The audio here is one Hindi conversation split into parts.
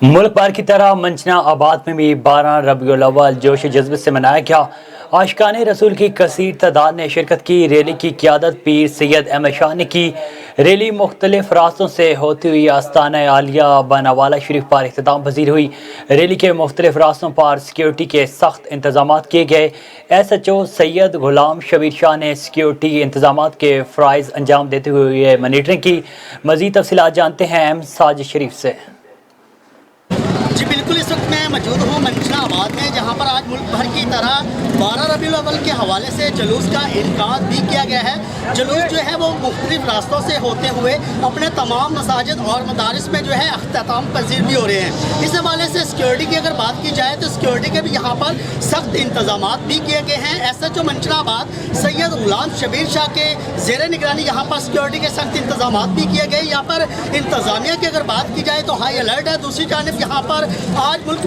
मुल्क भर की तरह मंचना आबाद में भी 12 रबीउल अव्वल जोश जज्बे से मनाया गया। आशिकाने रसूल की कसीर तादाद ने शिरकत की। रैली की क़ियादत पीर सैयद अहमद शाह ने की। रैली मुख्तलिफ रास्तों से होती हुई आस्ताना आलिया बनावाला शरीफ पर इख्तिताम पजीर हुई। रैली के मुख्तलिफ रास्तों पर सिक्योरिटी के सख्त इंतजाम किए गए। SHO सैयद गुलाम शबीर शाह ने सिक्योरिटी इंतजाम के फ़राइज़ अंजाम देते हुए मॉनिटरिंग की। मज़ीद तफसीलात जानते हैं अहम साजिद शरीफ से। जी बिल्कुल, इस वक्त मैं मौजूद हूँ मंचना आबाद में, जहाँ पर आज मुल्क भर की तरह 12 रबीउल अव्वल के हवाले से जुलूस का इनकाद भी किया गया है। जुलूस जो है वो मुख्तलिफ रास्तों से होते हुए अपने तमाम मसाजिद और मदारिस में जो है अख्ताम पजीर भी हो रहे हैं। इस हवाले से सिक्योरिटी की अगर बात की जाए तो सिक्योरिटी के भी यहाँ पर सख्त इंतजाम भी किए गए हैं। SHO मंचना आबाद सैयद गुलाम शबीर शाह के ज़ेर निगरानी यहाँ पर सिक्योरिटी के सख्त इंतजाम भी किए गए। यहाँ पर इंतजामिया की अगर बात की जाए तो हाई अलर्ट है। दूसरी जानब यहाँ पर आज मुल्क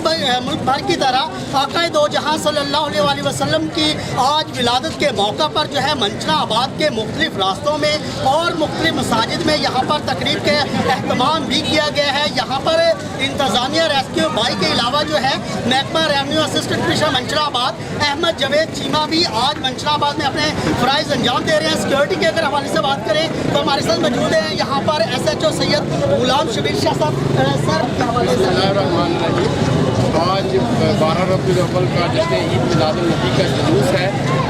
भर की तरह आक़ाए दो जहां सल्लल्लाहु अलैहि वसल्लम की आज विलादत के मौका पर जो है मंचना आबाद के मुख्तलिफ रास्तों में और मुख्तलिफ मसाजिद में यहाँ पर तकरीब के अहतमाम भी किया गया है। यहाँ पर इंतज़ामिया रेस्क्यू बाई के अलावा जो है महकमा रेवेन्यू असिस्टेंट कमिश्नर मंचना आबाद अहमद जवेद चीमा भी आज मंचना आबाद में अपने फ़राइज़ अंजाम दे रहे हैं। सिक्योरिटी के अगर हवाले से बात करें तो हमारे साथ मौजूद हैं यहाँ पर SHO सैयद गुलाम शबीर शाह साहब। सर के हवाले से आज 12 रबीउल अव्वल का जश्न ईद मिलादुन्नबी का जुलूस है,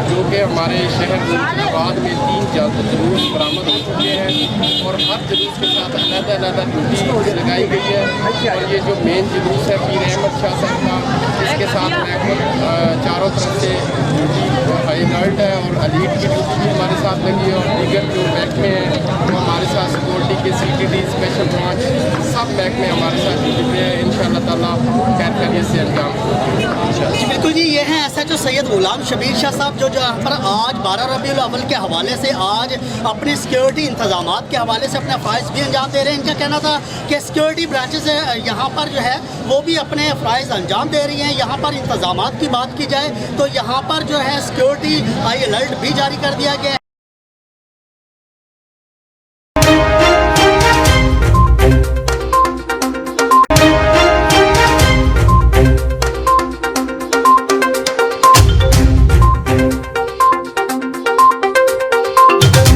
जो कि हमारे शहर मुल्काबाद में 3 जुलूस बरामद हो चुके हैं और हर जुलूस के साथ अलग-अलग ड्यूटी लगाई गई है। और ये जो मेन जुलूस है पीर अहमद शाह साहब का, इसके साथ महकमा चारों तरफ से ड्यूटी हाई अलर्ट है और अलीट की ड्यूटी भी हमारे साथ लगी है और दीगर जो महकमे हैं वो हमारे साथ सिक्योरिटी के CTD स्पेशल ब्रांच सब महकमे हमारे साथ ड्यूटी पे है। इंशाअल्लाह ताला खैरियत से अंजाम। बिल्कुल जी, ये हैं SHO सैयद गुलाम शबीर शाह साहब जो यहाँ पर आज 12 रबीउल अव्वल के हवाले से आज अपने सिक्योरिटी इंतजाम के हवाले से अपने फ़राइज़ भी अंजाम दे रहे हैं। इनका कहना था कि सिक्योरिटी ब्रांचेस यहाँ पर जो है वो भी अपने फ़राइज़ अंजाम दे रही हैं। यहाँ पर इंतजाम की बात की जाए तो यहाँ पर जो है सिक्योरिटी हाई अलर्ट भी जारी कर दिया गया